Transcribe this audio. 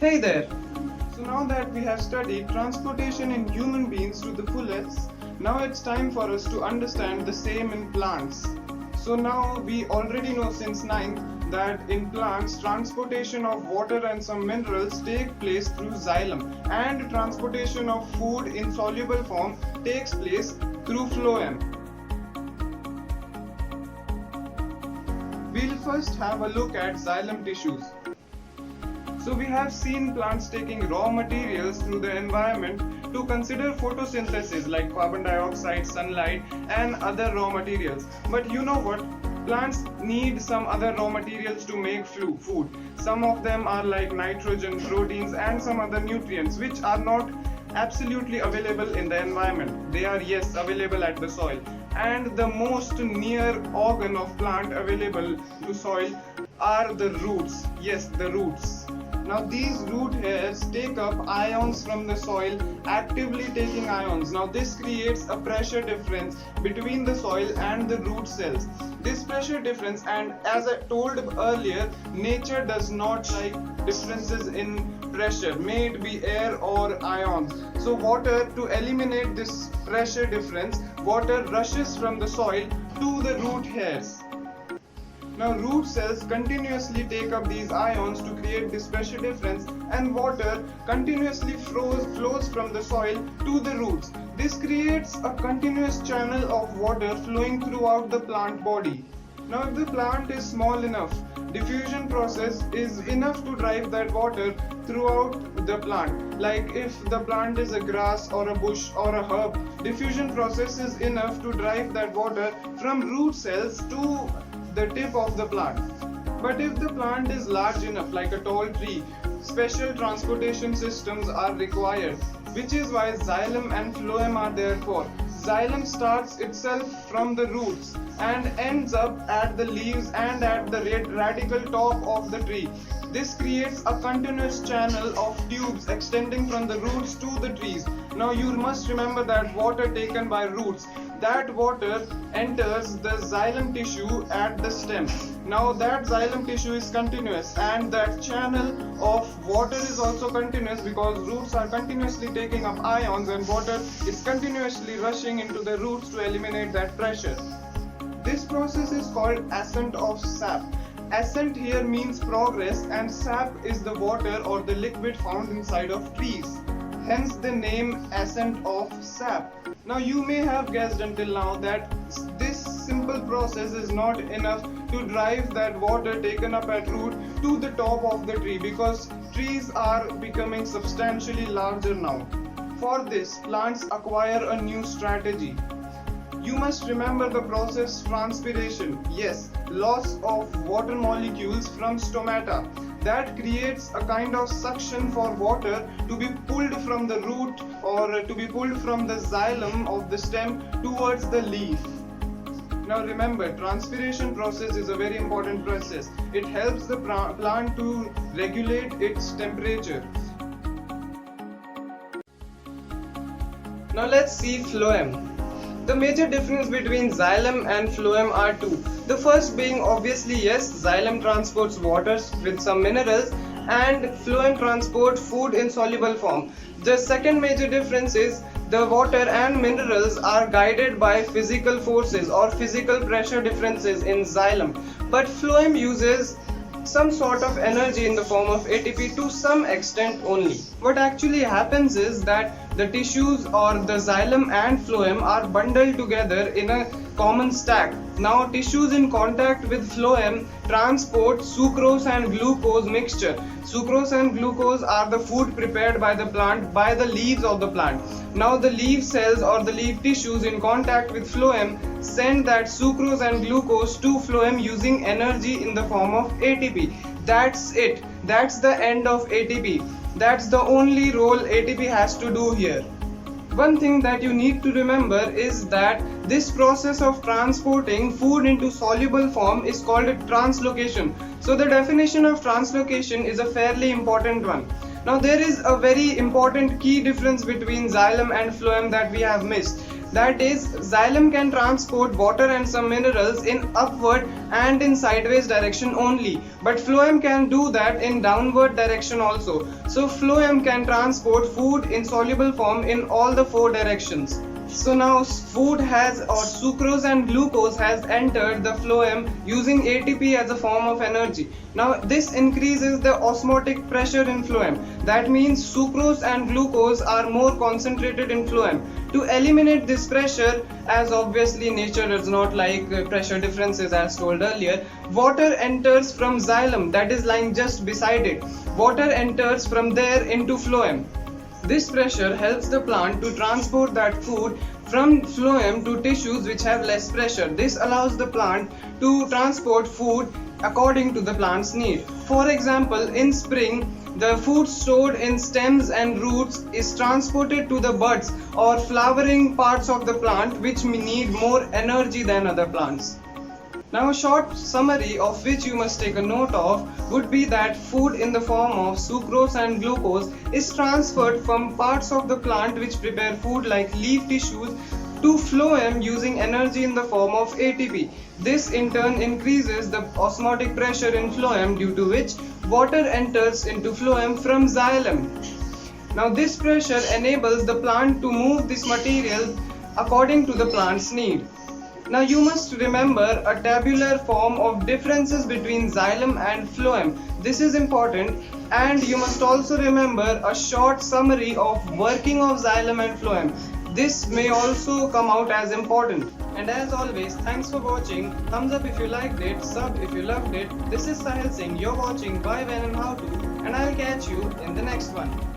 Hey there! So now that we have studied transportation in human beings to the fullest, now it's time for us to understand the same in plants. So now we already know since ninth that in plants transportation of water and some minerals take place through xylem, and transportation of food in soluble form takes place through phloem. We'll first have a look at xylem tissues. So we have seen plants taking raw materials through the environment to consider photosynthesis like carbon dioxide, sunlight and other raw materials. But you know what? Plants need some other raw materials to make food. Some of them are like nitrogen, proteins and some other nutrients which are not absolutely available in the environment. They are, yes, available at the soil. And the most near organ of plant available to soil are the roots. Yes, the roots. Now these root hairs take up ions from the soil, actively taking ions. Now this creates a pressure difference between the soil and the root cells. This pressure difference, and as I told earlier, nature does not like differences in pressure, may it be air or ions. So water, to eliminate this pressure difference, water rushes from the soil to the root hairs. Now root cells continuously take up these ions to create this pressure difference, and water continuously flows from the soil to the roots. This creates a continuous channel of water flowing throughout the plant body. Now if the plant is small enough, diffusion process is enough to drive that water throughout the plant. Like if the plant is a grass or a bush or a herb, diffusion process is enough to drive that water from root cells to the tip of the plant. But if the plant is large enough, like a tall tree, special transportation systems are required, which is why xylem and phloem are there for. Xylem starts itself from the roots and ends up at the leaves and at the radical top of the tree. This creates a continuous channel of tubes extending from the roots to the trees. Now you must remember that water taken by roots, that water enters the xylem tissue at the stem. Now that xylem tissue is continuous, and that channel of water is also continuous because roots are continuously taking up ions and water is continuously rushing into the roots to eliminate that pressure. This process is called ascent of sap. Ascent here means progress, and sap is the water or the liquid found inside of trees. Hence the name ascent of sap. Now you may have guessed until now that this simple process is not enough to drive that water taken up at root to the top of the tree, because trees are becoming substantially larger now. For this, plants acquire a new strategy. You must remember the process transpiration. Yes, loss of water molecules from stomata. That creates a kind of suction for water to be pulled from the root or to be pulled from the xylem of the stem towards the leaf. Now remember, transpiration process is a very important process. It helps the plant to regulate its temperature. Now let's see phloem. The major difference between xylem and phloem are two. The first being obviously, yes, xylem transports water with some minerals and phloem transports food in soluble form. The second major difference is the water and minerals are guided by physical forces or physical pressure differences in xylem, but phloem uses some sort of energy in the form of ATP to some extent only. What actually happens is that the tissues or the xylem and phloem are bundled together in a common stack. Now tissues in contact with phloem transport sucrose and glucose mixture. Sucrose and glucose are the food prepared by the plant by the leaves of the plant. Now the leaf cells or the leaf tissues in contact with phloem send that sucrose and glucose to phloem using energy in the form of ATP. That's it. That's the end of ATP. That's the only role ATP has to do here. One thing that you need to remember is that this process of transporting food into soluble form is called translocation. So the definition of translocation is a fairly important one. Now there is a very important key difference between xylem and phloem that we have missed. That is, xylem can transport water and some minerals in upward and in sideways direction only, but phloem can do that in downward direction also. So phloem can transport food in soluble form in all the four directions. So now food has, or sucrose and glucose has entered the phloem using ATP as a form of energy. Now this increases the osmotic pressure in phloem. That means sucrose and glucose are more concentrated in phloem. To eliminate this pressure, as obviously nature does not like pressure differences as told earlier, water enters from xylem, that is lying just beside it. Water enters from there into phloem. This pressure helps the plant to transport that food from phloem to tissues which have less pressure. This allows the plant to transport food according to the plant's need. For example, in spring, the food stored in stems and roots is transported to the buds or flowering parts of the plant which need more energy than other plants. Now a short summary of which you must take a note of would be that food in the form of sucrose and glucose is transferred from parts of the plant which prepare food like leaf tissues to phloem using energy in the form of ATP. This in turn increases the osmotic pressure in phloem, due to which water enters into phloem from xylem. Now this pressure enables the plant to move this material according to the plant's need. Now you must remember a tabular form of differences between xylem and phloem. This is important, and you must also remember a short summary of working of xylem and phloem. This may also come out as important. And as always, thanks for watching. Thumbs up if you liked it, sub if you loved it. This is Sahil Singh, you're watching Why, When and How To, and I'll catch you in the next one.